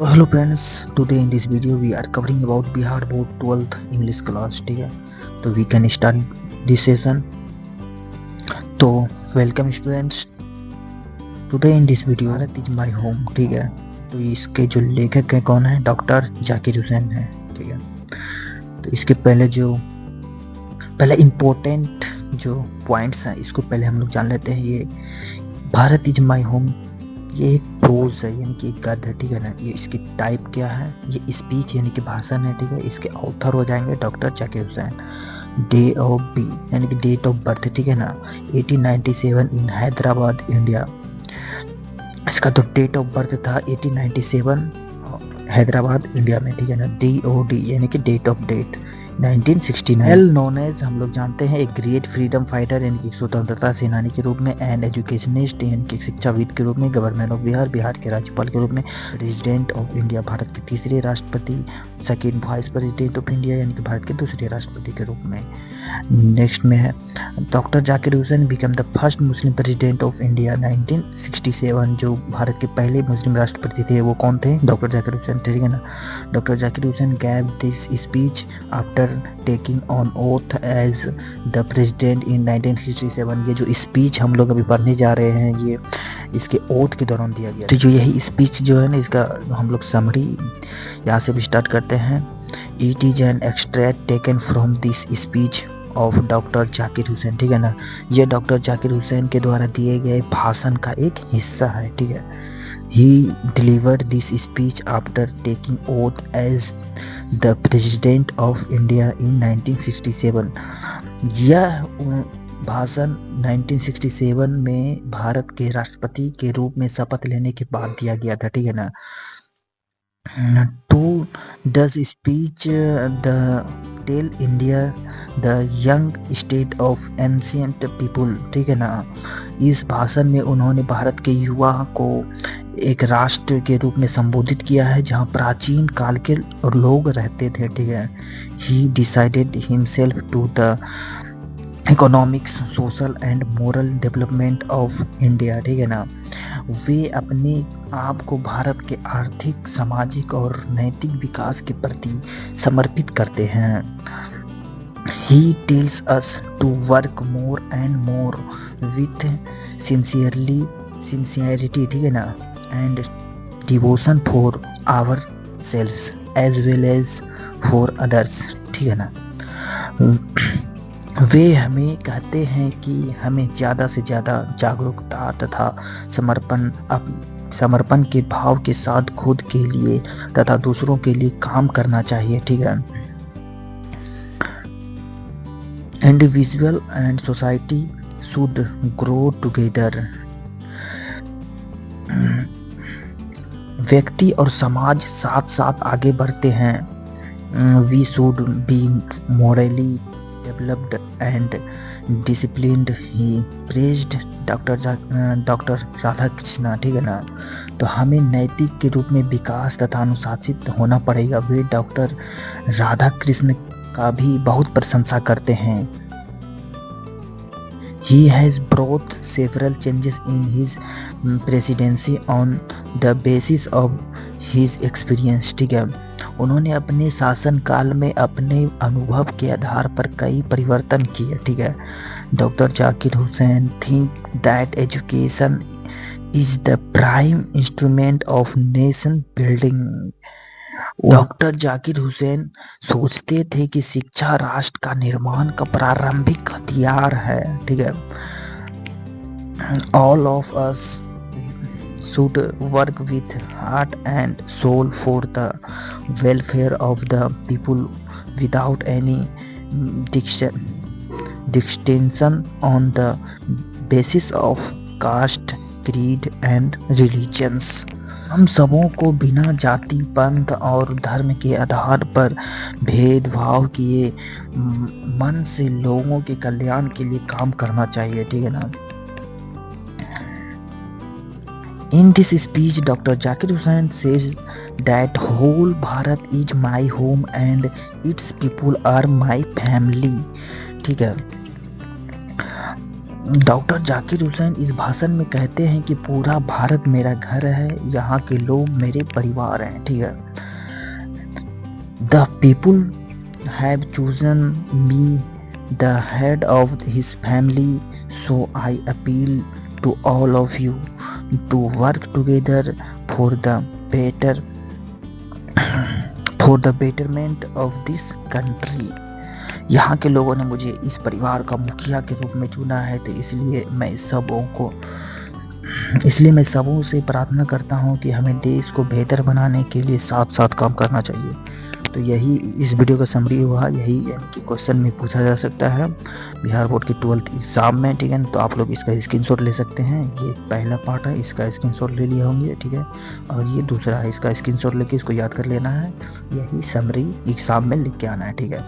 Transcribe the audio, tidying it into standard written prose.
So hello friends, today in this video we are covering about Bihar Board 12th English class. ठीक है, तो we can start this session. तो welcome students. Today in this video Bharat is my home. ठीक है, तो इसके जो लेखक हैं कौन है? डॉक्टर जाकिर हुसैन है. ठीक है, तो इसके पहले इम्पोर्टेंट जो पॉइंट्स हैं इसको पहले हम लोग जान लेते हैं. ये भारत इज माई होम, ये एक प्रोज है यानी कि एक गद्य है. ठीक है ना, ये इसकी टाइप क्या है? ये स्पीच यानी कि भाषण है. ठीक है, इसके ऑथर हो जाएंगे doctor Zakir Hussain. D O B यानी कि डेट ऑफ बर्थ. ठीक है ना, 1897 इन हैदराबाद इंडिया. इसका तो डेट ऑफ बर्थ था 1897 हैदराबाद इंडिया में. ठीक है ना, DOD यानी कि date of death 1969. Well known as, हम लोग जानते हैं, एक ग्रेट फ्रीडम फाइटर यानी कि स्वतंत्रता सेनानी के रूप में, एंड एजुकेशनिस्ट यानी कि शिक्षाविद के रूप में, गवर्नर ऑफ बिहार, बिहार के राज्यपाल के रूप में, प्रेसिडेंट ऑफ इंडिया, भारत के तीसरे राष्ट्रपति, second vice president of India यानी कि भारत के दूसरे राष्ट्रपति के रूप में. नेक्स्ट में है doctor Zakir Hussain become the first Muslim president of India 1967. जो भारत के पहले मुस्लिम राष्ट्रपति थे वो कौन थे? डॉक्टर जाकिर हुसैन. ठीक है ना, doctor Zakir Hussain gave this speech after taking on oath as the president in 1967. ये जो स्पीच हम लोग अभी पढ़ने जा रहे हैं ये इसके ओथ के दौरान दिया गया. तो जो यही स्पीच जो है ना, इसका हम लोग समरी यहाँ से भी स्टार्ट करते हैं. It is an extract taken from this speech of doctor Zakir Hussain. ठीक है ना, ये डॉक्टर जाकिर हुसैन के द्वारा दिए गए भाषण का एक हिस्सा है. ठीक है, he delivered this speech after taking oath as the president of India in 1967. यह भाषण 1967 में भारत के राष्ट्रपति के रूप में शपथ लेने के बाद दिया गया था. ठीक है ना, to does speech the tell India the young state of ancient people. ठीक है ना, इस भाषण में उन्होंने भारत के युवा को एक राष्ट्र के रूप में संबोधित किया है जहां प्राचीन काल के लोग रहते थे. ठीक है, he decided himself to the economics, social and moral development of India. ठीक है ना, वे अपने आप को भारत के आर्थिक, सामाजिक और नैतिक विकास के प्रति समर्पित करते हैं. He tells us to work more and more with sincerity. ठीक है ना, and devotion for ourselves as well as for others. ठीक है ना, वे हमें कहते हैं कि हमें ज़्यादा से ज़्यादा जागरूकता तथा समर्पण के भाव के साथ खुद के लिए तथा दूसरों के लिए काम करना चाहिए. ठीक है, individual and society should grow together. व्यक्ति और समाज साथ साथ आगे बढ़ते हैं. We should be morally developed and disciplined. He praised doctor Radha Krishna. ठीक है ना, तो हमें नैतिक के रूप में विकास तथा अनुशासित होना पड़ेगा. वे डॉक्टर राधा कृष्ण का भी बहुत प्रशंसा करते हैं. He has brought several changes in his presidency on the basis of his experience. ठीक है, उन्होंने अपने शासन काल में अपने अनुभव के आधार पर कई परिवर्तन किए. ठीक है, doctor Zakir Hussain think that education is the prime instrument of nation building. Doctor Zakir Hussain सोचते थे कि शिक्षा राष्ट्र का निर्माण का प्रारंभिक हथियार है. ठीक है, all of us should work with heart and soul for the welfare of the people without any distinction on the basis of caste, creed and religions. हम सबों को बिना जाति, पंथ और धर्म के आधार पर भेदभाव किए मन से लोगों के कल्याण के लिए काम करना चाहिए. ठीक है ना, in this speech Dr. Zakir Hussain says that whole Bharat is my home and its people are my family. ठीक है, डॉक्टर जाकिर हुसैन इस भाषण में कहते हैं कि पूरा भारत मेरा घर है, यहाँ के लोग मेरे परिवार हैं, ठीक है। The people have chosen me the head of his family, so I appeal to all of you to work together for the betterment of this country. यहाँ के लोगों ने मुझे इस परिवार का मुखिया के रूप में चुना है, तो इसलिए मैं सबों से प्रार्थना करता हूँ कि हमें देश को बेहतर बनाने के लिए साथ साथ काम करना चाहिए। तो यही इस वीडियो का समरी हुआ, यही यानी कि क्वेश्चन में पूछा जा सकता है बिहार बोर्ड की 12th एग्ज़ाम में, ठीक है। तो आप लोग इसका स्क्रीनशॉट ले सकते हैं, ये पहला पार्ट है, इसका स्क्रीनशॉट ले लिए होंगे, ठीक है। और ये दूसरा है, इसका स्क्रीनशॉट लेके इसको याद कर लेना है, यही समरी एग्ज़ाम में लिख के आना है, ठीक है।